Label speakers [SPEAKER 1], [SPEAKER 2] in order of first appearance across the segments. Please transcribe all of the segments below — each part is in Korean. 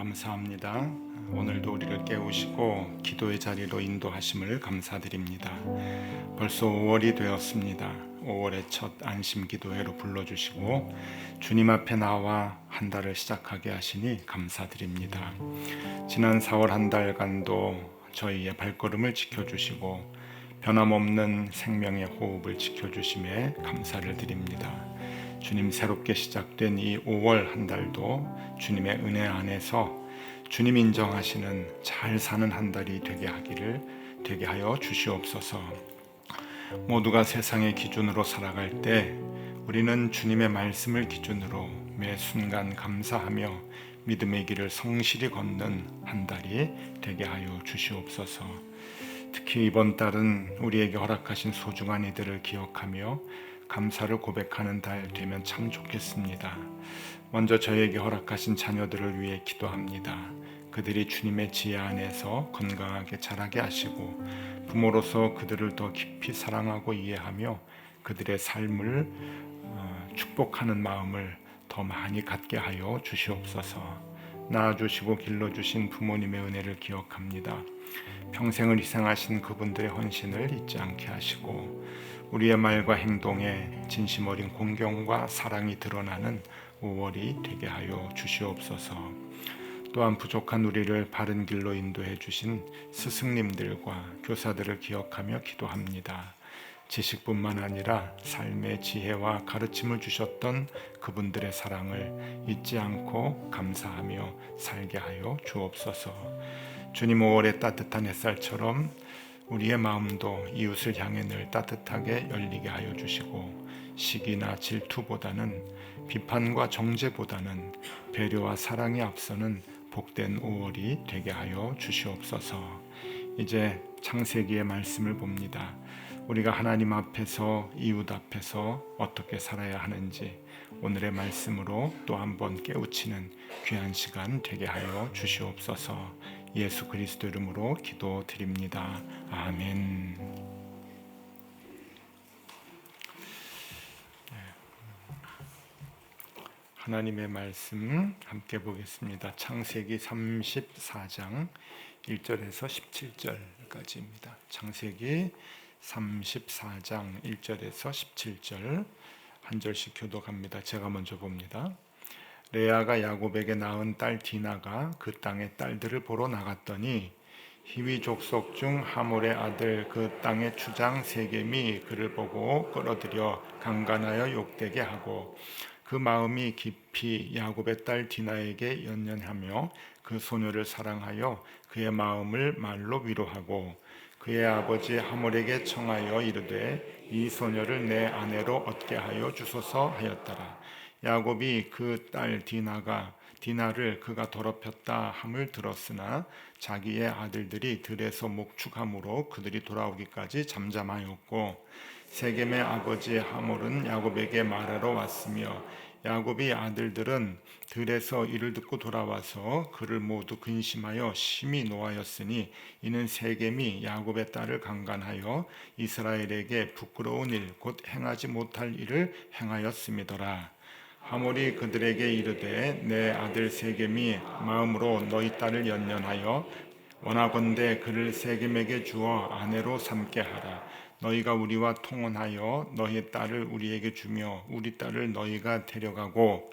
[SPEAKER 1] 감사합니다. 오늘도 우리를 깨우시고 기도의 자리로 인도하심을 감사드립니다. 벌써 5월이 되었습니다. 5월의 첫 안심 기도회로 불러주시고 주님 앞에 나와 한 달을 시작하게 하시니 감사드립니다. 지난 4월 한 달간도 저희의 발걸음을 지켜주시고 변함없는 생명의 호흡을 지켜주심에 감사를 드립니다. 주님, 새롭게 시작된 이 5월 한 달도 주님의 은혜 안에서 주님 인정하시는 잘 사는 한 달이 되게 하여 주시옵소서. 모두가 세상의 기준으로 살아갈 때 우리는 주님의 말씀을 기준으로 매 순간 감사하며 믿음의 길을 성실히 걷는 한 달이 되게 하여 주시옵소서. 특히 이번 달은 우리에게 허락하신 소중한 이들을 기억하며 감사를 고백하는 달 되면 참 좋겠습니다. 먼저 저에게 허락하신 자녀들을 위해 기도합니다. 그들이 주님의 지혜 안에서 건강하게 자라게 하시고 부모로서 그들을 더 깊이 사랑하고 이해하며 그들의 삶을 축복하는 마음을 더 많이 갖게 하여 주시옵소서. 낳아주시고 길러주신 부모님의 은혜를 기억합니다. 평생을 희생하신 그분들의 헌신을 잊지 않게 하시고 우리의 말과 행동에 진심 어린 공경과 사랑이 드러나는 5월이 되게 하여 주시옵소서. 또한 부족한 우리를 바른 길로 인도해 주신 스승님들과 교사들을 기억하며 기도합니다. 지식뿐만 아니라 삶의 지혜와 가르침을 주셨던 그분들의 사랑을 잊지 않고 감사하며 살게 하여 주옵소서. 주님, 5월의 따뜻한 햇살처럼 우리의 마음도 이웃을 향해 늘 따뜻하게 열리게 하여 주시고 시기나 질투보다는 비판과 정죄보다는 배려와 사랑이 앞서는 복된 5월이 되게 하여 주시옵소서. 이제 창세기의 말씀을 봅니다. 우리가 하나님 앞에서 이웃 앞에서 어떻게 살아야 하는지 오늘의 말씀으로 또 한번 깨우치는 귀한 시간 되게 하여 주시옵소서. 예수 그리스도 이름으로 기도드립니다. 아멘. 하나님의 말씀 함께 보겠습니다. 창세기 34장 1절에서 17절까지입니다. 창세기 34장 1절에서 17절 한 절씩 교독합니다. 제가 먼저 봅니다. 레아가 야곱에게 낳은 딸 디나가 그 땅의 딸들을 보러 나갔더니 히위 족속 중 하몰의 아들 그 땅의 주장 세겜이 그를 보고 끌어들여 강간하여 욕되게 하고 그 마음이 깊이 야곱의 딸 디나에게 연연하며 그 소녀를 사랑하여 그의 마음을 말로 위로하고 그의 아버지 하몰에게 청하여 이르되 이 소녀를 내 아내로 얻게 하여 주소서 하였더라. 야곱이 그 딸 디나를 그가 더럽혔다 함을 들었으나 자기의 아들들이 들에서 목축함으로 그들이 돌아오기까지 잠잠하였고 세겜의 아버지 하몰은 야곱에게 말하러 왔으며 야곱의 아들들은 들에서 이를 듣고 돌아와서 그를 모두 근심하여 심히 노하였으니 이는 세겜이 야곱의 딸을 강간하여 이스라엘에게 부끄러운 일 곧 행하지 못할 일을 행하였음이더라. 하몰이 그들에게 이르되 내 아들 세겜이 마음으로 너희 딸을 연연하여 원하건대 그를 세겜에게 주어 아내로 삼게 하라. 너희가 우리와 통혼하여 너희 딸을 우리에게 주며 우리 딸을 너희가 데려가고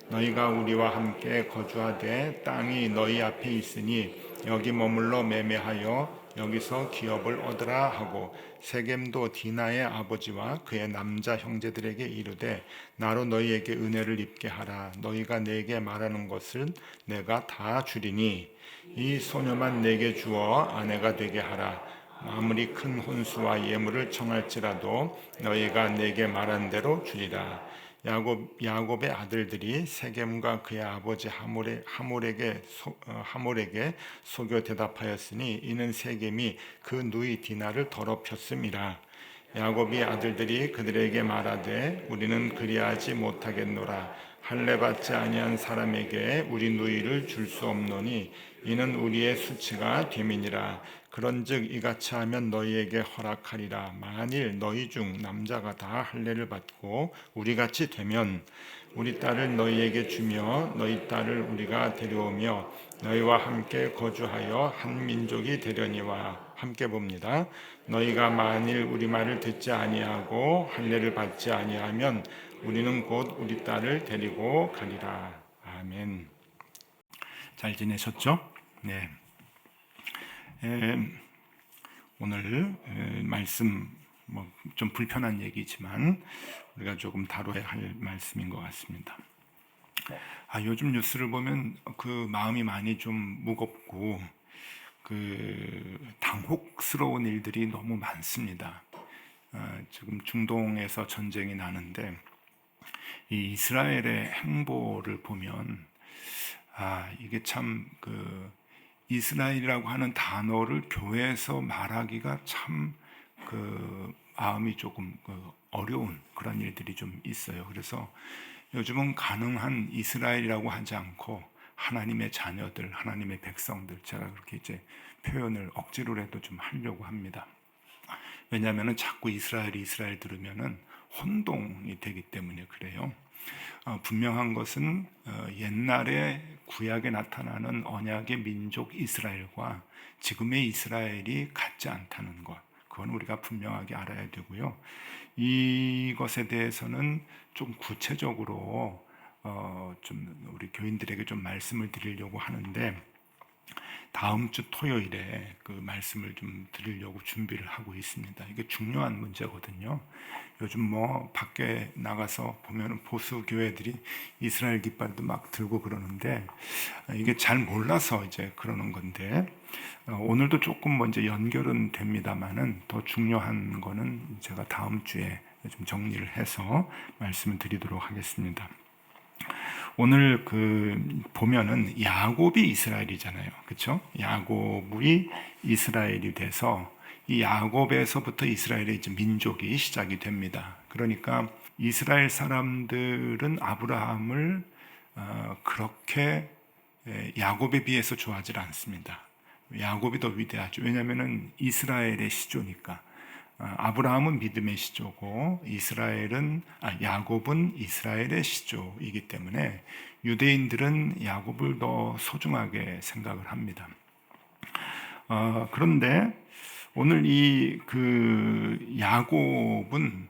[SPEAKER 1] 너희가 우리와 함께 거주하되 땅이 너희 앞에 있으니 여기 머물러 매매하여 여기서 기업을 얻으라 하고 세겜도 디나의 아버지와 그의 남자 형제들에게 이르되 나로 너희에게 은혜를 입게 하라. 너희가 내게 말하는 것은 내가 다 주리니 이 소녀만 내게 주어 아내가 되게 하라. 아무리 큰 혼수와 예물을 청할지라도 너희가 내게 말한 대로 주리라. 야곱의 아들들이 세겜과 그의 아버지 하몰에게 속여 대답하였으니 이는 세겜이 그 누이 디나를 더럽혔음이라. 야곱의 아들들이 그들에게 말하되 우리는 그리하지 못하겠노라. 할례 받지 아니한 사람에게 우리 누이를 줄 수 없노니 이는 우리의 수치가 됨이니라. 그런즉 이같이 하면 너희에게 허락하리라. 만일 너희 중 남자가 다 할례를 받고 우리같이 되면 우리 딸을 너희에게 주며 너희 딸을 우리가 데려오며 너희와 함께 거주하여 한 민족이 되려니와. 함께 봅니다. 너희가 만일 우리 말을 듣지 아니하고 할례를 받지 아니하면 우리는 곧 우리 딸을 데리고 가리라. 아멘. 잘 지내셨죠? 네. 오늘 말씀 좀 불편한 얘기지만 우리가 조금 다뤄야 할 말씀인 것 같습니다. 요즘 뉴스를 보면 그 마음이 많이 좀 무겁고 당혹스러운 일들이 너무 많습니다. 지금 중동에서 전쟁이 나는데 이 이스라엘의 행보를 보면 이게 참 이스라엘이라고 하는 단어를 교회에서 말하기가 참 마음이 조금 어려운 그런 일들이 좀 있어요. 그래서 요즘은 가능한 이스라엘이라고 하지 않고 하나님의 자녀들, 하나님의 백성들, 제가 그렇게 이제 표현을 억지로라도 좀 하려고 합니다. 왜냐하면 자꾸 이스라엘 들으면은 혼동이 되기 때문에 그래요. 분명한 것은 옛날에 구약에 나타나는 언약의 민족 이스라엘과 지금의 이스라엘이 같지 않다는 것, 그건 우리가 분명하게 알아야 되고요. 이것에 대해서는 좀 구체적으로 좀 우리 교인들에게 좀 말씀을 드리려고 하는데, 다음 주 토요일에 그 말씀을 좀 드리려고 준비를 하고 있습니다. 이게 중요한 문제거든요. 요즘 밖에 나가서 보면 보수 교회들이 이스라엘 깃발도 막 들고 그러는데 이게 잘 몰라서 이제 그러는 건데, 오늘도 조금 먼저 연결은 됩니다만은 더 중요한 거는 제가 다음 주에 좀 정리를 해서 말씀을 드리도록 하겠습니다. 오늘 보면은 야곱이 이스라엘이잖아요. 그렇죠? 야곱이 이스라엘이 돼서 이 야곱에서부터 이스라엘의 이제 민족이 시작이 됩니다. 그러니까 이스라엘 사람들은 아브라함을 그렇게 야곱에 비해서 좋아하지 않습니다. 야곱이 더 위대하죠. 왜냐하면은 이스라엘의 시조니까. 아브라함은 믿음의 시조고 야곱은 이스라엘의 시조이기 때문에 유대인들은 야곱을 더 소중하게 생각을 합니다. 그런데 오늘 야곱은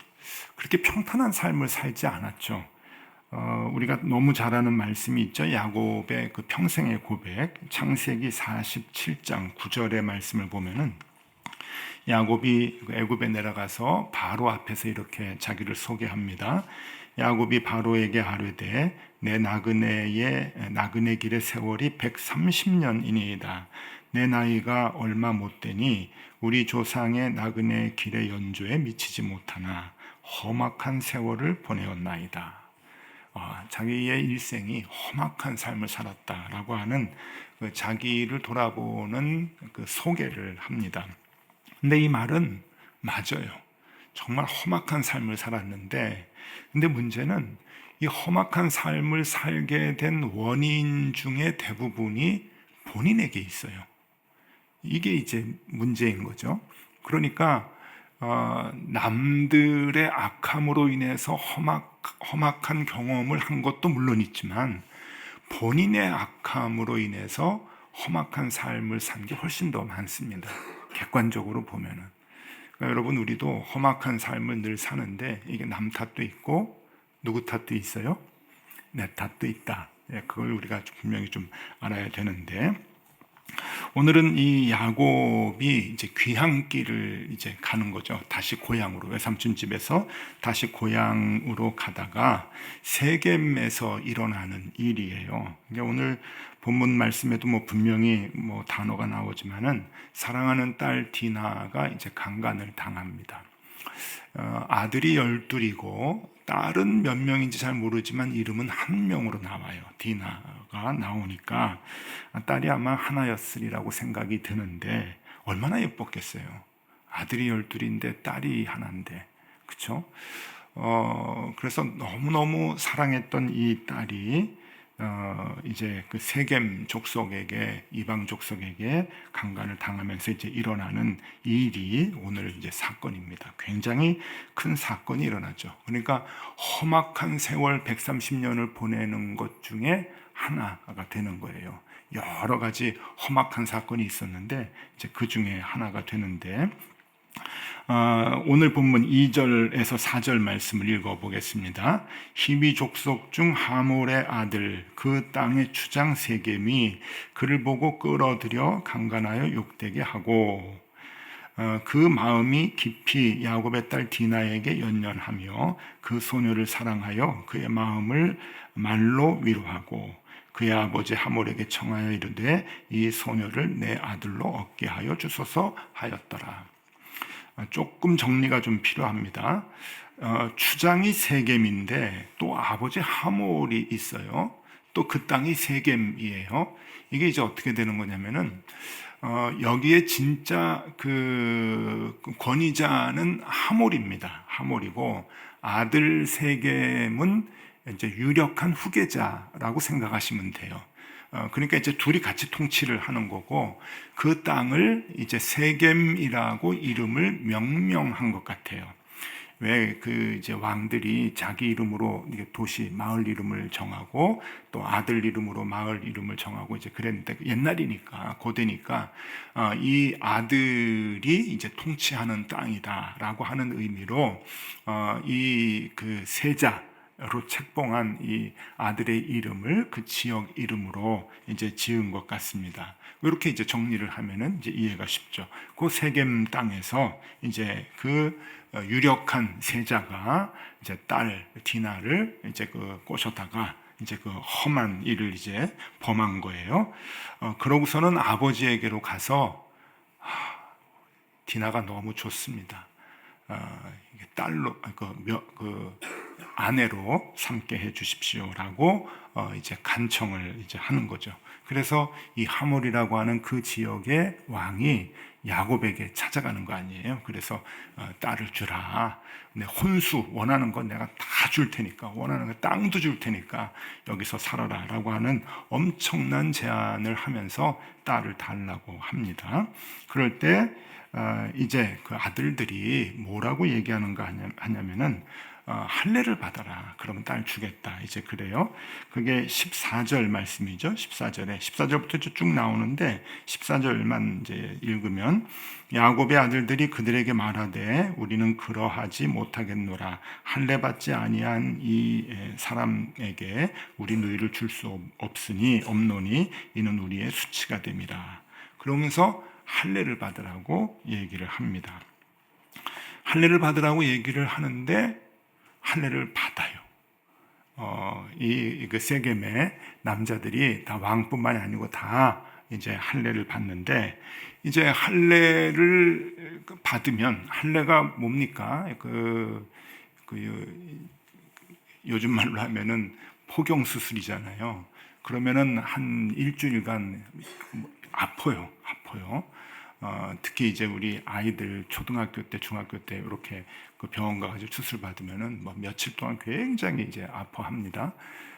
[SPEAKER 1] 그렇게 평탄한 삶을 살지 않았죠. 우리가 너무 잘 아는 말씀이 있죠. 야곱의 그 평생의 고백, 창세기 47장 9절의 말씀을 보면은 야곱이 애굽에 내려가서 바로 앞에서 이렇게 자기를 소개합니다. 야곱이 바로에게 아뢰되 내 나그네 길의 세월이 130년이니이다. 내 나이가 얼마 못 되니 우리 조상의 나그네 길의 연조에 미치지 못하나 험악한 세월을 보내었나이다. 자기의 일생이 험악한 삶을 살았다라고 하는 자기를 돌아보는 소개를 합니다. 근데 이 말은 맞아요. 정말 험악한 삶을 살았는데, 근데 문제는 이 험악한 삶을 살게 된 원인 중에 대부분이 본인에게 있어요. 이게 이제 문제인 거죠. 그러니까 남들의 악함으로 인해서 험악한 경험을 한 것도 물론 있지만 본인의 악함으로 인해서 험악한 삶을 산 게 훨씬 더 많습니다. 객관적으로 보면은. 그러니까 여러분, 우리도 험악한 삶을 늘 사는데 이게 남 탓도 있고 누구 탓도 있어요? 내 탓도 있다. 그걸 우리가 분명히 좀 알아야 되는데, 오늘은 이 야곱이 이제 귀향길을 이제 가는 거죠. 다시 고향으로, 외삼촌 집에서 다시 고향으로 가다가 세겜에서 일어나는 일이에요. 그러니까 오늘 본문 말씀에도 분명히 단어가 나오지만은 사랑하는 딸 디나가 이제 강간을 당합니다. 아들이 12이고 딸은 몇 명인지 잘 모르지만 이름은 한 명으로 나와요. 디나가 나오니까 딸이 아마 하나였으리라고 생각이 드는데, 얼마나 예뻤겠어요. 아들이 12인데 딸이 하나인데, 그렇죠? 그래서 너무너무 사랑했던 이 딸이 이제 그 세겜 족속에게, 이방 족속에게 강간을 당하면서 이제 일어나는 일이 오늘 이제 사건입니다. 굉장히 큰 사건이 일어나죠. 그러니까 험악한 세월 130년을 보내는 것 중에 하나가 되는 거예요. 여러 가지 험악한 사건이 있었는데 이제 그 중에 하나가 되는데, 오늘 본문 2절에서 4절 말씀을 읽어보겠습니다. 히비 족속 중 하몰의 아들 그 땅의 주장 세겜이 그를 보고 끌어들여 강간하여 욕되게 하고, 그 마음이 깊이 야곱의 딸 디나에게 연연하며 그 소녀를 사랑하여 그의 마음을 말로 위로하고 그의 아버지 하몰에게 청하여 이르되 이 소녀를 내 아들로 얻게 하여 주소서 하였더라. 조금 정리가 좀 필요합니다. 주장이 세겜인데 또 아버지 하몰이 있어요. 또 그 땅이 세겜이에요. 이게 이제 어떻게 되는 거냐면은 여기에 진짜 그 권위자는 하몰입니다. 하몰이고 아들 세겜은 이제 유력한 후계자라고 생각하시면 돼요. 그러니까 이제 둘이 같이 통치를 하는 거고 그 땅을 이제 세겜이라고 이름을 명명한 것 같아요. 왜 그 이제 왕들이 자기 이름으로 도시 마을 이름을 정하고 또 아들 이름으로 마을 이름을 정하고 이제 그랬는데 옛날이니까 고대니까 이 아들이 이제 통치하는 땅이다라고 하는 의미로 이 그 세자로 책봉한 이 아들의 이름을 그 지역 이름으로 이제 지은 것 같습니다. 이렇게 이제 정리를 하면은 이제 이해가 쉽죠. 그 세겜 땅에서 이제 그 유력한 세자가 이제 딸 디나를 이제 그 꼬셔다가 이제 그 험한 일을 이제 범한 거예요. 그러고서는 아버지에게로 가서 디나가 너무 좋습니다. 딸로 그 아내로 삼게 해 주십시오라고 이제 간청을 이제 하는 거죠. 그래서 이 하몰이라고 하는 그 지역의 왕이 야곱에게 찾아가는 거 아니에요. 그래서 딸을 주라. 내 혼수 원하는 건 내가 다 줄 테니까, 원하는 거 땅도 줄 테니까 여기서 살아라라고 하는 엄청난 제안을 하면서 딸을 달라고 합니다. 그럴 때 이제 그 아들들이 뭐라고 얘기하는가 하냐면은 할례를 받아라. 그러면 딸 주겠다. 이제 그래요. 그게 14절 말씀이죠. 14절부터 쭉 나오는데 14절만 이제 읽으면 야곱의 아들들이 그들에게 말하되 우리는 그러하지 못하겠노라. 할례 받지 아니한 이 사람에게 우리 누이를 줄 수 없으니 이는 우리의 수치가 됨이라. 그러면서 할례를 받으라고 얘기를 합니다. 할례를 받으라고 얘기를 하는데 할례를 받아요. 그 세겜의 남자들이 다 왕뿐만이 아니고 다 이제 할례를 받는데 이제 할례를 받으면 할례가 뭡니까? 요즘 말로 하면은 포경 수술이잖아요. 그러면은 한 일주일간 아파요. 특히 이제 우리 아이들 초등학교 때, 중학교 때 이렇게 그 병원 가가지고 수술 받으면은 뭐 며칠 동안 굉장히 이제 아파합니다.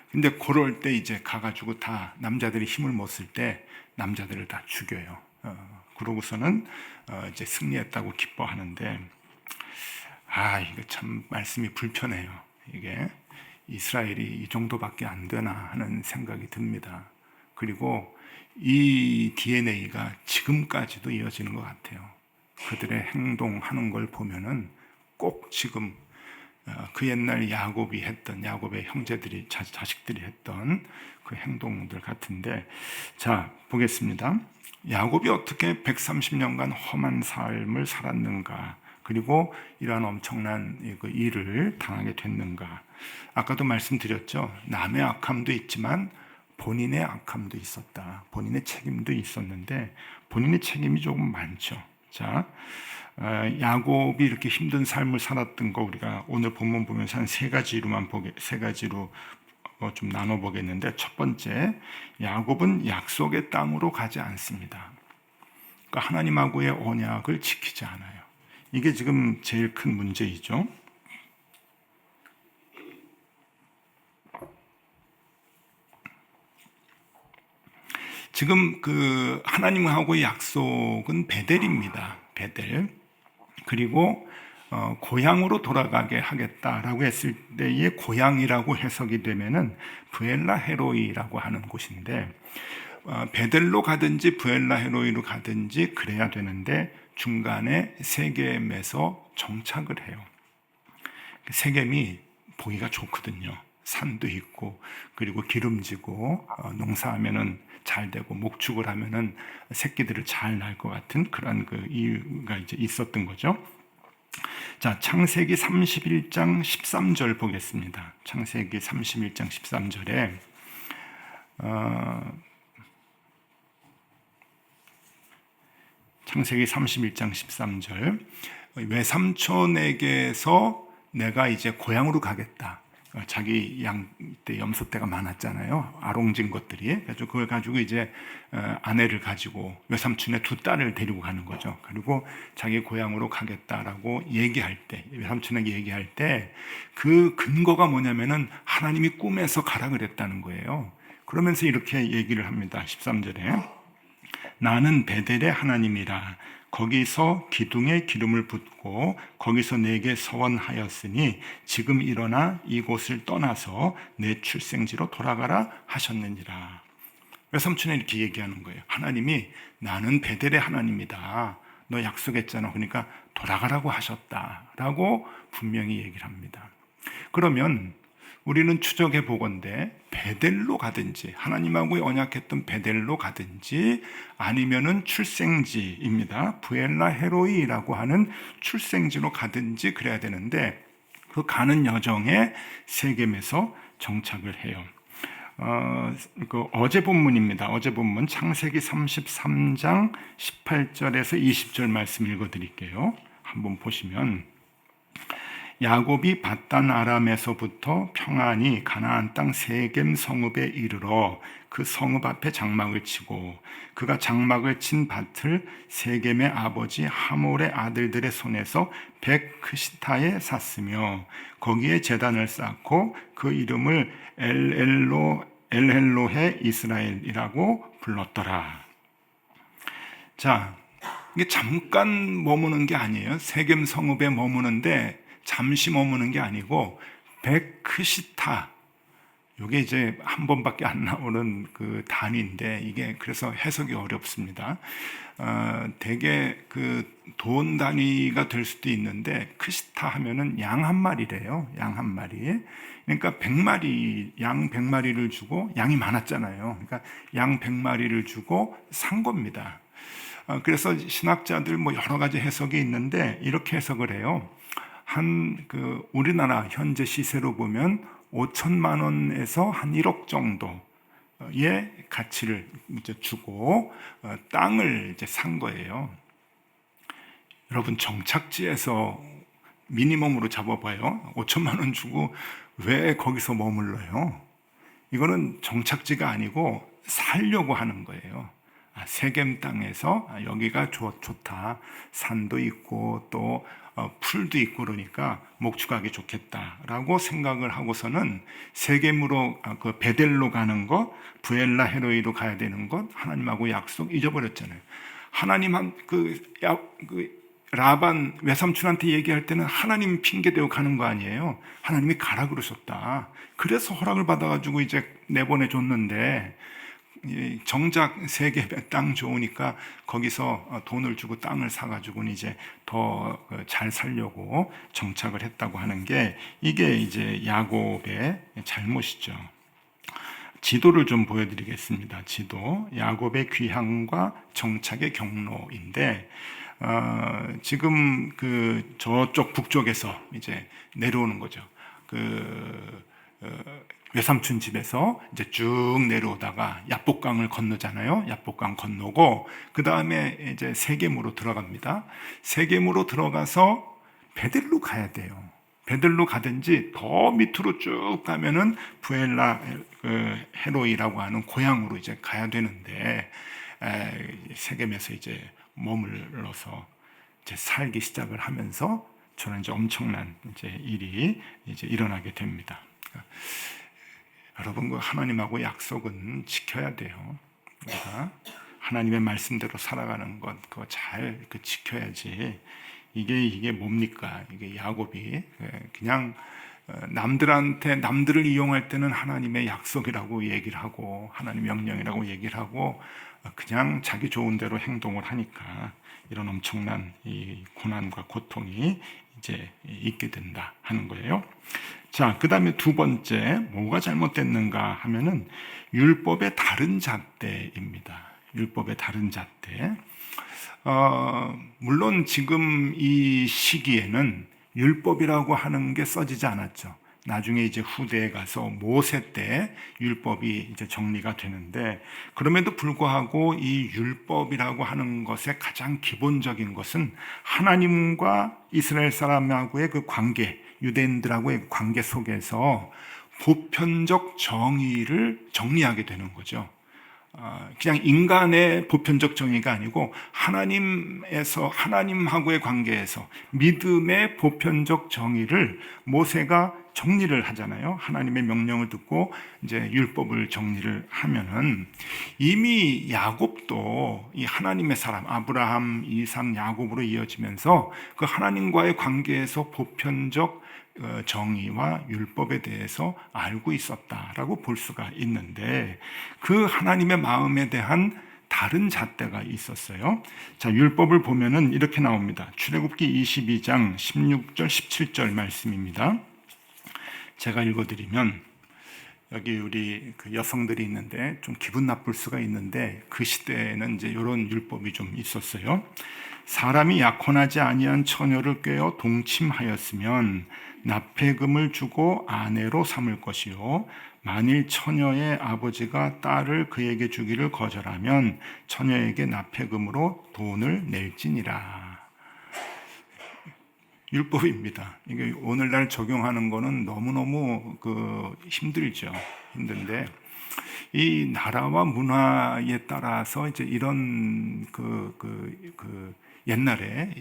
[SPEAKER 1] 근데 그럴 때 이제 가가지고 다 남자들이 힘을 못 쓸 때 남자들을 다 죽여요. 그러고서는 이제 승리했다고 기뻐하는데 이거 참 말씀이 불편해요. 이게 이스라엘이 이 정도밖에 안 되나 하는 생각이 듭니다. 그리고 이 DNA가 지금까지도 이어지는 것 같아요. 그들의 행동하는 걸 보면은 꼭 지금 그 옛날 야곱의 형제들이 자식들이 했던 그 행동들 같은데, 자 보겠습니다. 야곱이 어떻게 130년간 험한 삶을 살았는가, 그리고 이러한 엄청난 일을 당하게 됐는가. 아까도 말씀드렸죠. 남의 악함도 있지만 본인의 악함도 있었다. 본인의 책임도 있었는데 본인의 책임이 조금 많죠. 자, 야곱이 이렇게 힘든 삶을 살았던 거 우리가 오늘 본문 보면서 한 세 가지로 좀 나눠 보겠는데, 첫 번째, 야곱은 약속의 땅으로 가지 않습니다. 그러니까 하나님하고의 언약을 지키지 않아요. 이게 지금 제일 큰 문제이죠. 지금 그 하나님하고의 약속은 베델입니다. 베델. 그리고 고향으로 돌아가게 하겠다라고 했을 때의 고향이라고 해석이 되면은 브엘라 헤로이라고 하는 곳인데, 베델로 가든지 부엘라 헤로이로 가든지 그래야 되는데 중간에 세겜에서 정착을 해요. 세겜이 보기가 좋거든요. 산도 있고 그리고 기름지고 농사하면은 잘 되고 목축을 하면은 새끼들을 잘 날 것 같은 그런 그 이유가 이제 있었던 거죠. 자, 창세기 31장 13절 보겠습니다. 창세기 31장 13절에 창세기 31장 13절 외삼촌에게서 내가 이제 고향으로 가겠다. 자기 양 때 염소 떼가 많았잖아요. 아롱진 것들이. 그래서 그걸 가지고 이제 아내를 가지고 외삼촌의 두 딸을 데리고 가는 거죠. 그리고 자기 고향으로 가겠다라고 얘기할 때, 외삼촌에게 얘기할 때 그 근거가 뭐냐면은 하나님이 꿈에서 가라 그랬다는 거예요. 그러면서 이렇게 얘기를 합니다. 13절에 나는 베델의 하나님이라. 거기서 기둥에 기름을 붓고 거기서 내게 서원하였으니 지금 일어나 이곳을 떠나서 내 출생지로 돌아가라 하셨느니라. 외삼촌이 이렇게 얘기하는 거예요. 하나님이 나는 베델의 하나님이다. 너 약속했잖아. 그러니까 돌아가라고 하셨다라고 분명히 얘기를 합니다. 그러면 우리는 추적해 보건대 베델로 가든지 하나님하고 언약했던 베델로 가든지 아니면은 출생지입니다. 부엘라 헤로이라고 하는 출생지로 가든지 그래야 되는데 그 가는 여정에 세겜에서 정착을 해요. 어제 본문입니다. 어제 본문 창세기 33장 18절에서 20절 말씀 읽어드릴게요. 한번 보시면 야곱이 밧단 아람에서부터 평안히 가나안 땅 세겜 성읍에 이르러 그 성읍 앞에 장막을 치고 그가 장막을 친 밭을 세겜의 아버지 하몰의 아들들의 손에서 백크시타에 샀으며 거기에 제단을 쌓고 그 이름을 엘헬로헤 이스라엘이라고 불렀더라. 자, 이게 잠깐 머무는 게 아니에요. 세겜 성읍에 머무는데 잠시 머무는 게 아니고 백크시타, 이게 이제 한 번밖에 안 나오는 그 단위인데 이게 그래서 해석이 어렵습니다. 대개 그 돈 단위가 될 수도 있는데 크시타 하면은 양 한 마리래요. 양 한 마리. 그러니까 100마리, 양 100마리를 주고 양이 많았잖아요. 그러니까 양 100마리를 주고 산 겁니다. 그래서 신학자들 뭐 여러 가지 해석이 있는데 이렇게 해석을 해요. 그 우리나라 현재 시세로 보면 5천만 원에서 한 1억 정도의 가치를 이제 주고 땅을 이제 산 거예요. 여러분 정착지에서 미니멈으로 잡아봐요. 5천만 원 주고 왜 거기서 머물러요? 이거는 정착지가 아니고 살려고 하는 거예요. 세겜 땅에서 여기가 좋다. 산도 있고 또 풀도 있고 그러니까 목축하기 좋겠다라고 생각을 하고서는 세겜으로 그 베델로 가는 것, 부엘라 헤로이로 가야 되는 것, 하나님하고 약속 잊어버렸잖아요. 하나님 그 라반 외삼촌한테 얘기할 때는 하나님 핑계대고 가는 거 아니에요. 하나님이 가라 그러셨다. 그래서 허락을 받아가지고 이제 내보내줬는데 정작 세겜의 땅 좋으니까 거기서 돈을 주고 땅을 사가지고는 이제 더 잘 살려고 정착을 했다고 하는 게 이게 이제 야곱의 잘못이죠. 지도를 좀 보여드리겠습니다. 지도 야곱의 귀향과 정착의 경로인데 지금 그 저쪽 북쪽에서 이제 내려오는 거죠. 외삼촌 집에서 이제 쭉 내려오다가 야복강을 건너잖아요. 야복강 건너고 그 다음에 이제 세겜으로 들어갑니다. 세겜으로 들어가서 베델로 가야 돼요. 베델로 가든지 더 밑으로 쭉 가면은 부엘라 헤로이라고 하는 고향으로 이제 가야 되는데 세겜에서 이제 머물러서 이제 살기 시작을 하면서 저는 이제 엄청난 이제 일이 이제 일어나게 됩니다. 여러분, 그 하나님하고 약속은 지켜야 돼요. 우리가 하나님의 말씀대로 살아가는 것, 그거 잘 지켜야지. 이게 뭡니까? 이게 야곱이 그냥 남들을 이용할 때는 하나님의 약속이라고 얘기를 하고 하나님의 명령이라고 얘기를 하고 그냥 자기 좋은 대로 행동을 하니까 이런 엄청난 이 고난과 고통이 이제 있게 된다 하는 거예요. 자, 그 다음에 두 번째, 뭐가 잘못됐는가 하면은 율법의 다른 잣대입니다. 율법의 다른 잣대. 물론 지금 이 시기에는 율법이라고 하는 게 써지지 않았죠. 나중에 이제 후대에 가서 모세 때 율법이 이제 정리가 되는데, 그럼에도 불구하고 이 율법이라고 하는 것의 가장 기본적인 것은 하나님과 이스라엘 사람하고의 그 관계, 유대인들하고의 관계 속에서 보편적 정의를 정리하게 되는 거죠. 그냥 인간의 보편적 정의가 아니고 하나님하고의 관계에서 믿음의 보편적 정의를 모세가 정리를 하잖아요. 하나님의 명령을 듣고 이제 율법을 정리를 하면은 이미 야곱도 이 하나님의 사람 아브라함, 이삭, 야곱으로 이어지면서 그 하나님과의 관계에서 보편적 정의와 율법에 대해서 알고 있었다라고 볼 수가 있는데, 그 하나님의 마음에 대한 다른 잣대가 있었어요. 자, 율법을 보면은 이렇게 나옵니다. 출애굽기 22장 16절 17절 말씀입니다. 제가 읽어드리면, 여기 우리 그 여성들이 있는데 좀 기분 나쁠 수가 있는데, 그 시대에는 이제 이런 율법이 좀 있었어요. 사람이 약혼하지 아니한 처녀를 꿰어 동침하였으면 납폐금을 주고 아내로 삼을 것이요, 만일 처녀의 아버지가 딸을 그에게 주기를 거절하면 처녀에게 납폐금으로 돈을 낼지니라. 율법입니다. 이게 오늘날 적용하는 거는 너무너무 힘들죠. 힘든데, 이 나라와 문화에 따라서 이제 이런 옛날에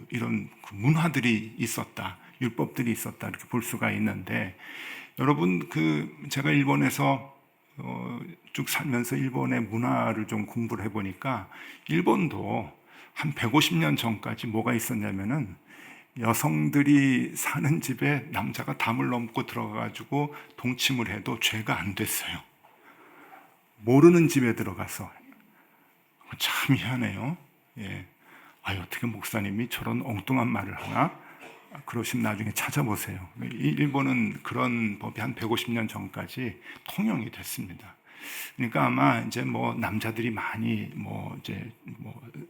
[SPEAKER 1] 이런 문화들이 있었다, 율법들이 있었다, 이렇게 볼 수가 있는데, 여러분 제가 일본에서 쭉 살면서 일본의 문화를 좀 공부를 해보니까, 일본도 한 150년 전까지 뭐가 있었냐면은, 여성들이 사는 집에 남자가 담을 넘고 들어가가지고 동침을 해도 죄가 안 됐어요. 모르는 집에 들어가서. 참 희한해요. 예. 어떻게 목사님이 저런 엉뚱한 말을 하나? 그러시면 나중에 찾아보세요. 일본은 그런 법이 한 150년 전까지 통용이 됐습니다. 그러니까 아마 이제 남자들이 많이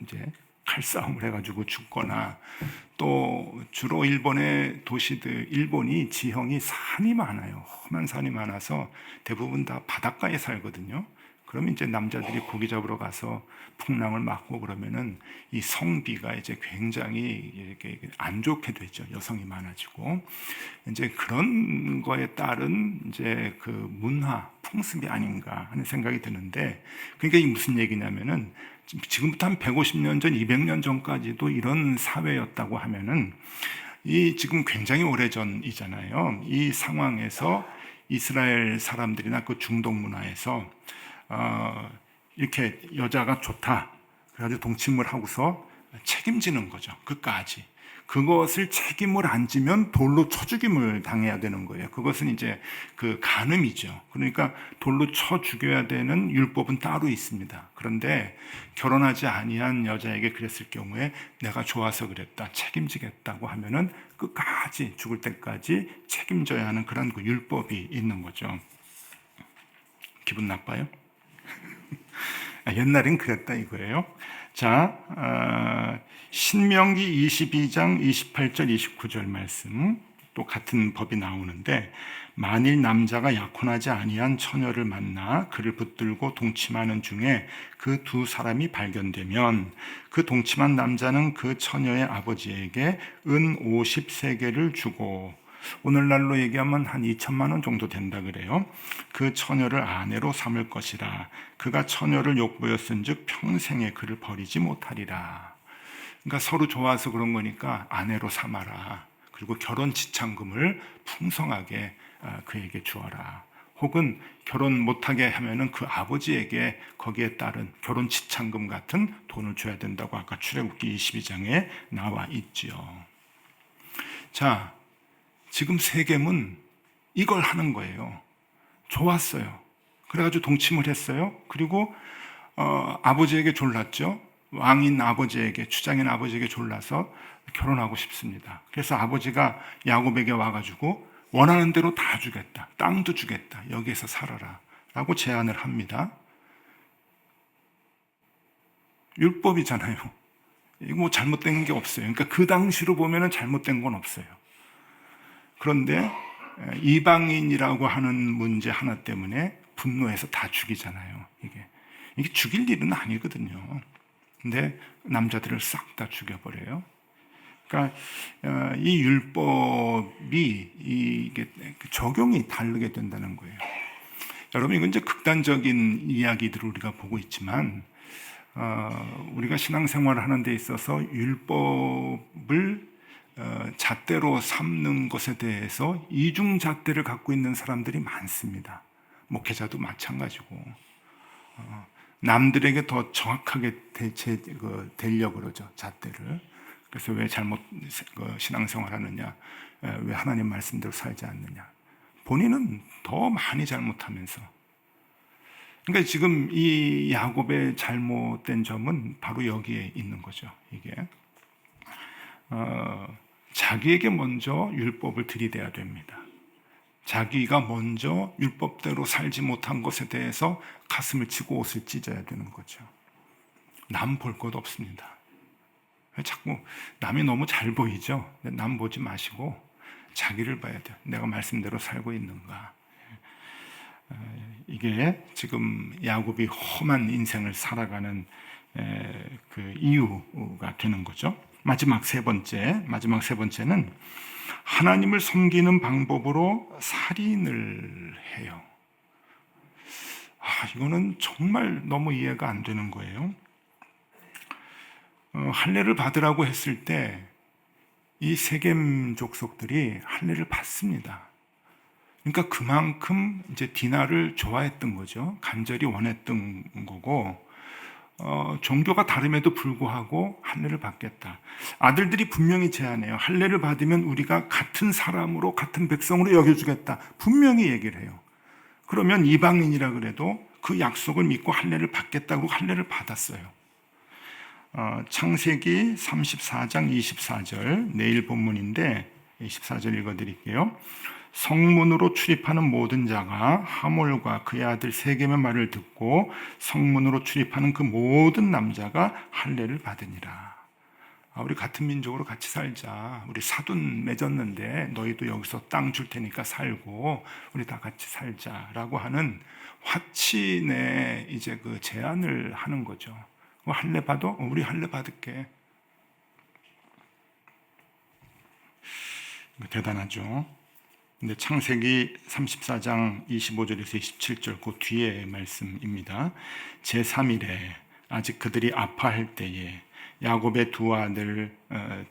[SPEAKER 1] 이제 칼싸움을 해가지고 죽거나, 또 주로 일본의 도시들, 일본이 지형이 산이 많아요. 험한 산이 많아서 대부분 다 바닷가에 살거든요. 그러면 이제 남자들이 고기 잡으러 가서 풍랑을 맞고 그러면은 이 성비가 이제 굉장히 이렇게 안 좋게 되죠. 여성이 많아지고. 이제 그런 거에 따른 이제 그 문화, 풍습이 아닌가 하는 생각이 드는데, 그러니까 이게 무슨 얘기냐면은, 지금부터 한 150년 전, 200년 전까지도 이런 사회였다고 하면은, 이 지금 굉장히 오래전이잖아요. 이 상황에서 이스라엘 사람들이나 그 중동 문화에서 이렇게 여자가 좋다, 그래가지고 동침을 하고서 책임지는 거죠. 그까지. 그것을 책임을 안 지면 돌로 쳐 죽임을 당해야 되는 거예요. 그것은 이제 그 간음이죠. 그러니까 돌로 쳐 죽여야 되는 율법은 따로 있습니다. 그런데 결혼하지 아니한 여자에게 그랬을 경우에 내가 좋아서 그랬다, 책임지겠다고 하면은 끝까지 죽을 때까지 책임져야 하는 그런 그 율법이 있는 거죠. 기분 나빠요? 옛날엔 그랬다 이거예요. 자, 신명기 22장 28절 29절 말씀, 또 같은 법이 나오는데, 만일 남자가 약혼하지 아니한 처녀를 만나 그를 붙들고 동침하는 중에 그 두 사람이 발견되면 그 동침한 남자는 그 처녀의 아버지에게 은 50세겔을 주고, 오늘날로 얘기하면 한 2천만 원 정도 된다 그래요. 그 처녀를 아내로 삼을 것이라. 그가 처녀를 욕보였은즉 평생에 그를 버리지 못하리라. 그러니까 서로 좋아서 그런 거니까 아내로 삼아라. 그리고 결혼 지참금을 풍성하게 그에게 주어라. 혹은 결혼 못하게 하면은 그 아버지에게 거기에 따른 결혼 지참금 같은 돈을 줘야 된다고 아까 출애굽기 22장에 나와 있지요. 자, 지금 세겜은 이걸 하는 거예요. 좋았어요. 그래가지고 동침을 했어요. 그리고 아버지에게 졸랐죠. 왕인 아버지에게, 주장인 아버지에게 졸라서 결혼하고 싶습니다. 그래서 아버지가 야곱에게 와가지고 원하는 대로 다 주겠다. 땅도 주겠다. 여기에서 살아라. 라고 제안을 합니다. 율법이잖아요. 이거 뭐 잘못된 게 없어요. 그러니까 그 당시로 보면은 잘못된 건 없어요. 그런데 이방인이라고 하는 문제 하나 때문에 분노해서 다 죽이잖아요. 이게 죽일 일은 아니거든요. 근데 남자들을 싹 다 죽여버려요. 그러니까 이 율법이 이게 적용이 다르게 된다는 거예요. 여러분, 이건 이제 극단적인 이야기들을 우리가 보고 있지만 우리가 신앙생활을 하는 데 있어서 율법을 잣대로 삼는 것에 대해서 이중잣대를 갖고 있는 사람들이 많습니다. 목회자도 마찬가지고 남들에게 더 정확하게 되려고 그러죠, 잣대를. 그래서 왜 잘못 신앙생활 하느냐, 왜 하나님 말씀대로 살지 않느냐, 본인은 더 많이 잘못하면서. 그러니까 지금 이 야곱의 잘못된 점은 바로 여기에 있는 거죠. 이게 자기에게 먼저 율법을 들이대야 됩니다. 자기가 먼저 율법대로 살지 못한 것에 대해서 가슴을 치고 옷을 찢어야 되는 거죠. 남 볼 것 없습니다. 자꾸 남이 너무 잘 보이죠. 남 보지 마시고 자기를 봐야 돼요. 내가 말씀대로 살고 있는가. 이게 지금 야곱이 험한 인생을 살아가는 그 이유가 되는 거죠. 마지막 세 번째는 하나님을 섬기는 방법으로 살인을 해요. 이거는 정말 너무 이해가 안 되는 거예요. 할례를 받으라고 했을 때 이 세겜 족속들이 할례를 받습니다. 그러니까 그만큼 이제 디나를 좋아했던 거죠. 간절히 원했던 거고, 종교가 다름에도 불구하고 할례를 받겠다. 아들들이 분명히 제안해요. 할례를 받으면 우리가 같은 사람으로, 같은 백성으로 여겨주겠다. 분명히 얘기를 해요. 그러면 이방인이라 그래도 그 약속을 믿고 할례를 받겠다고 할례를 받았어요. 창세기 34장 24절, 내일 본문인데 24절 읽어드릴게요. 성문으로 출입하는 모든 자가 하몰과 그의 아들 세겜의 말을 듣고 성문으로 출입하는 그 모든 남자가 할례를 받으니라. 우리 같은 민족으로 같이 살자. 우리 사돈 맺었는데 너희도 여기서 땅 줄 테니까 살고 우리 다 같이 살자라고 하는 화친의 이제 그 제안을 하는 거죠. 할례 받아? 우리 할례 받을게. 대단하죠. 근데 창세기 34장 25절에서 27절 그 뒤에 말씀입니다. 제3일에 아직 그들이 아파할 때에 야곱의 두 아들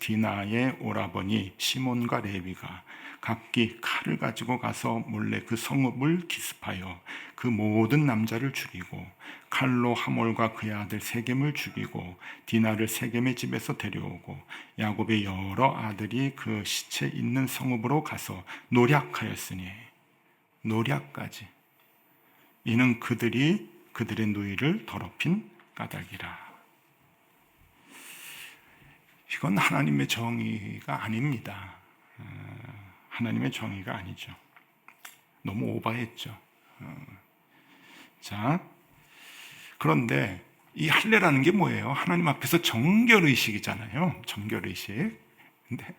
[SPEAKER 1] 디나의 오라버니 시몬과 레위가 각기 칼을 가지고 가서 몰래 그 성읍을 기습하여 그 모든 남자를 죽이고 칼로 하몰과 그의 아들 세겜을 죽이고 디나를 세겜의 집에서 데려오고 야곱의 여러 아들이 그 시체 있는 성읍으로 가서 노략하였으니, 노략까지. 이는 그들이 그들의 누이를 더럽힌 까닭이라. 이건 하나님의 정의가 아닙니다. 하나님의 정의가 아니죠. 너무 오버했죠. 자, 그런데 이 할례라는 게 뭐예요? 하나님 앞에서 정결의식이잖아요. 정결의식. 근데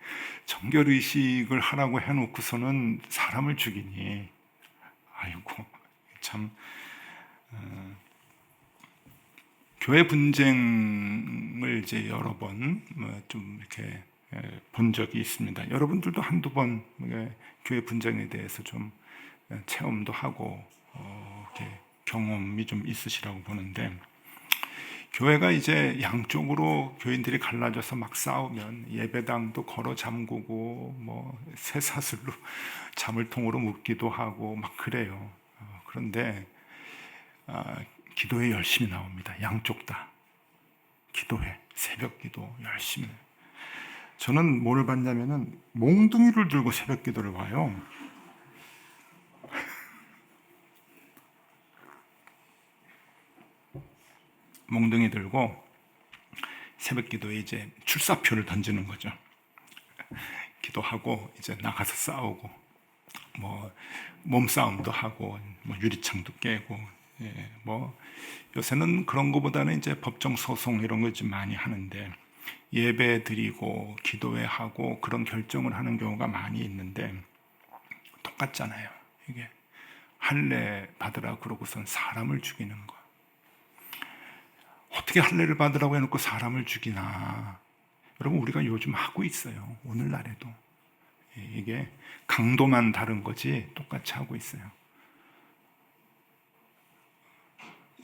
[SPEAKER 1] 정결의식을 하라고 해놓고서는 사람을 죽이니, 아이고, 참. 교회 분쟁을 이제 여러 번 좀 이렇게 본 적이 있습니다. 여러분들도 한두 번 교회 분쟁에 대해서 좀 체험도 하고 이렇게 경험이 좀 있으시라고 보는데, 교회가 이제 양쪽으로 교인들이 갈라져서 막 싸우면 예배당도 걸어 잠그고 뭐 쇠사슬로 자물통으로 묶기도 하고 막 그래요. 그런데 기도회 열심히 나옵니다. 양쪽 다 기도회, 새벽 기도 열심히. 저는 뭘 봤냐면은 몽둥이를 들고 새벽 기도를 봐요. 몽둥이 들고 새벽 기도에 이제 출사표를 던지는 거죠. 기도하고 이제 나가서 싸우고 뭐 몸싸움도 하고 뭐 유리창도 깨고 뭐 요새는 그런 거보다는 이제 법정 소송 이런 거 좀 많이 하는데 예배 드리고 기도회 하고 그런 결정을 하는 경우가 많이 있는데 똑같잖아요. 이게 할례 받으라 그러고선 사람을 죽이는 거. 어떻게 할례를 받으라고 해놓고 사람을 죽이나. 여러분, 우리가 요즘 하고 있어요. 오늘날에도. 이게 강도만 다른 거지 똑같이 하고 있어요.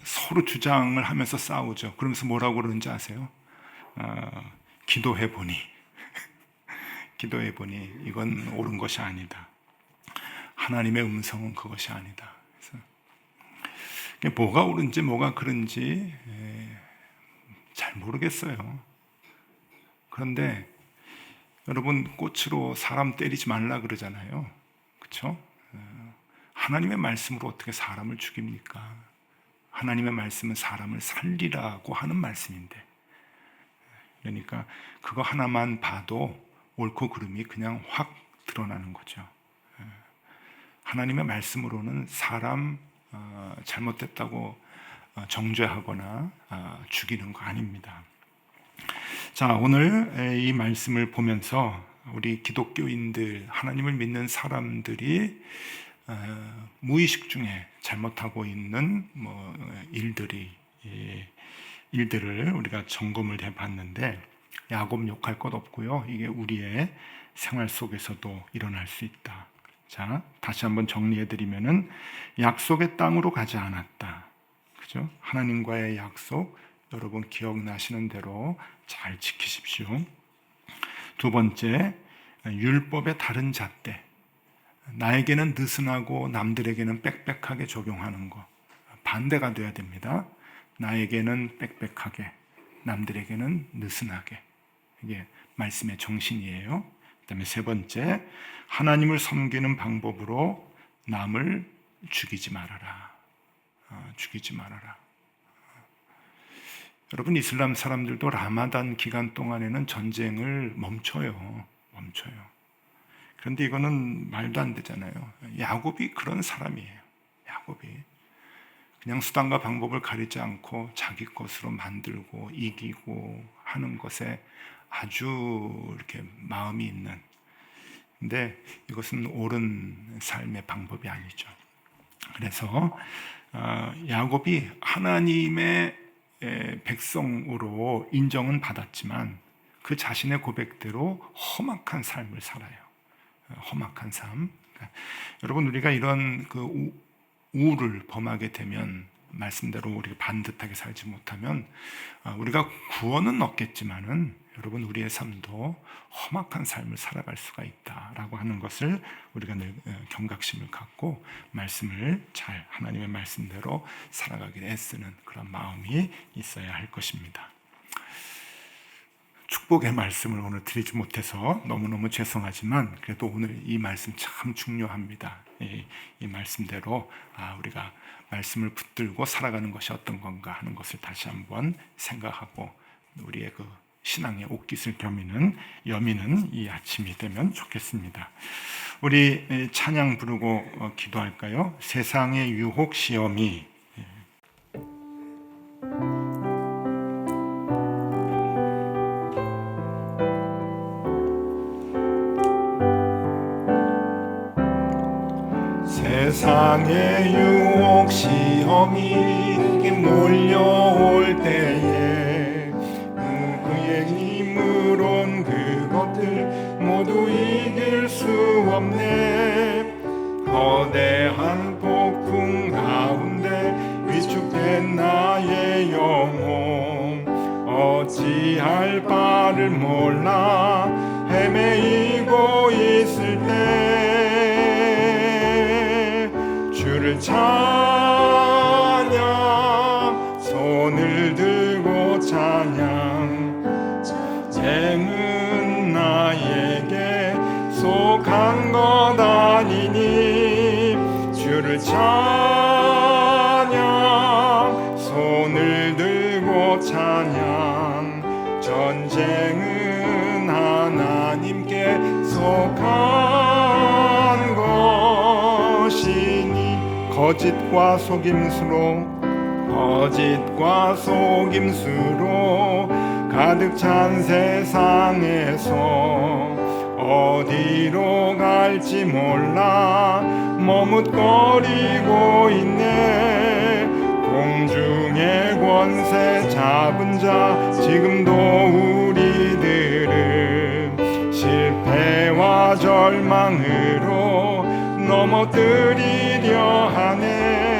[SPEAKER 1] 서로 주장을 하면서 싸우죠. 그러면서 뭐라고 그러는지 아세요? 기도해보니 기도해보니 이건 옳은 것이 아니다. 하나님의 음성은 그것이 아니다. 그래서 뭐가 옳은지 뭐가 그른지 잘 모르겠어요. 그런데 여러분, 꽃으로 사람 때리지 말라 그러잖아요. 그렇죠? 하나님의 말씀으로 어떻게 사람을 죽입니까? 하나님의 말씀은 사람을 살리라고 하는 말씀인데, 그러니까 그거 하나만 봐도 옳고 그름이 그냥 확 드러나는 거죠. 하나님의 말씀으로는 사람 잘못됐다고 정죄하거나 죽이는 거 아닙니다. 자, 오늘 이 말씀을 보면서 우리 기독교인들, 하나님을 믿는 사람들이 무의식 중에 잘못하고 있는 일들을 우리가 점검을 해봤는데, 야곱 욕할 것 없고요. 이게 우리의 생활 속에서도 일어날 수 있다. 자, 다시 한번 정리해드리면은 약속의 땅으로 가지 않았다. 그죠? 하나님과의 약속, 여러분 기억나시는 대로 잘 지키십시오. 두 번째, 율법의 다른 잣대. 나에게는 느슨하고 남들에게는 빽빽하게 적용하는 거. 반대가 돼야 됩니다. 나에게는 빽빽하게, 남들에게는 느슨하게. 이게 말씀의 정신이에요. 그다음에 세 번째, 하나님을 섬기는 방법으로 남을 죽이지 말아라. 죽이지 말아라. 여러분, 이슬람 사람들도 라마단 기간 동안에는 전쟁을 멈춰요. 그런데 이거는 말도 안 되잖아요. 야곱이 그런 사람이에요. 야곱이 그냥 수단과 방법을 가리지 않고 자기 것으로 만들고 이기고 하는 것에 아주 이렇게 마음이 있는. 근데 이것은 옳은 삶의 방법이 아니죠. 그래서 야곱이 하나님의 백성으로 인정은 받았지만 그 자신의 고백대로 험악한 삶을 살아요. 험악한 삶. 그러니까 여러분, 우리가 이런 그 우를 범하게 되면, 말씀대로 우리가 반듯하게 살지 못하면 우리가 구원은 얻겠지만은 여러분, 우리의 삶도 험악한 삶을 살아갈 수가 있다라고 하는 것을 우리가 늘 경각심을 갖고 말씀을 잘 하나님의 말씀대로 살아가기를 애쓰는 그런 마음이 있어야 할 것입니다. 축복의 말씀을 오늘 드리지 못해서 너무너무 죄송하지만 그래도 오늘 이 말씀 참 중요합니다. 이 말씀대로 우리가 말씀을 붙들고 살아가는 것이 어떤 건가 하는 것을 다시 한번 생각하고 우리의 그 신앙의 옷깃을 여미는 이 아침이 되면 좋겠습니다. 우리 찬양 부르고 기도할까요? 세상의 유혹 시험이. 세상의 유혹 시험이 내게 몰려올 때에 그의 힘으론 그것들 모두 이길 수 없네. 거대한 폭풍 가운데 위축된 나의 영혼 어찌할 바를 몰라 헤매이고 있을 때 주를 찬양, 손을 들고 찬양, 쟁은 나 속한 것 아니니 주를 찬양 손을 들고 찬양 전쟁은 하나님께 속한 것이니 거짓과 속임수로 가득 찬 세상에서 어디로 갈지 몰라 머뭇거리고 있네. 공중의 권세 잡은 자 지금도 우리들을 실패와 절망으로 넘어뜨리려 하네.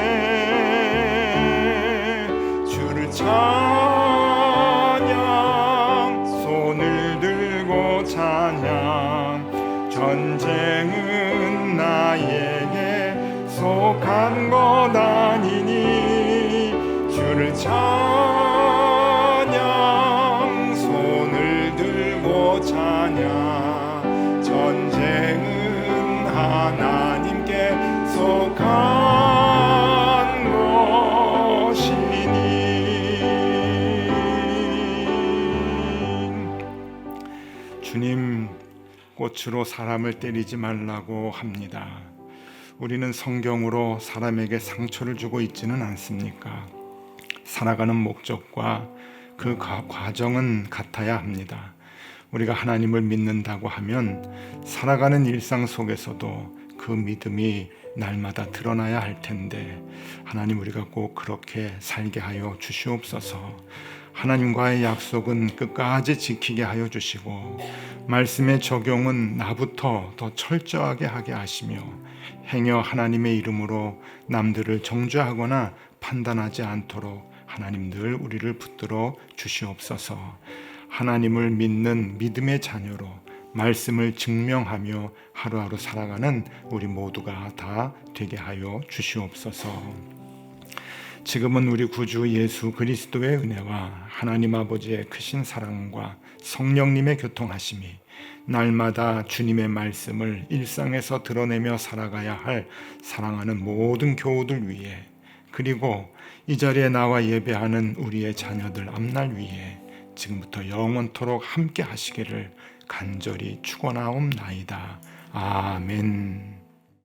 [SPEAKER 1] 주를 찬양 손을 들고 찬양 전쟁은 나에게 속한 것 아니니 주를 찬양 손을 들고 찬양 전쟁은 하나님께 속한 것이니. 주님 꽃으로 사람을 때리지 말라고 합니다. 우리는 성경으로 사람에게 상처를 주고 있지는 않습니까? 살아가는 목적과 그 과정은 같아야 합니다. 우리가 하나님을 믿는다고 하면 살아가는 일상 속에서도 그 믿음이 날마다 드러나야 할 텐데 하나님 우리가 꼭 그렇게 살게 하여 주시옵소서. 하나님과의 약속은 끝까지 지키게 하여 주시고 말씀의 적용은 나부터 더 철저하게 하게 하시며 행여 하나님의 이름으로 남들을 정죄하거나 판단하지 않도록 하나님 늘 우리를 붙들어 주시옵소서. 하나님을 믿는 믿음의 자녀로 말씀을 증명하며 하루하루 살아가는 우리 모두가 다 되게 하여 주시옵소서. 지금은 우리 구주 예수 그리스도의 은혜와 하나님 아버지의 크신 사랑과 성령님의 교통하심이 날마다 주님의 말씀을 일상에서 드러내며 살아가야 할 사랑하는 모든 교우들 위해, 그리고 이 자리에 나와 예배하는 우리의 자녀들 앞날 위해 지금부터 영원토록 함께 하시기를 간절히 축원하옵나이다. 아멘.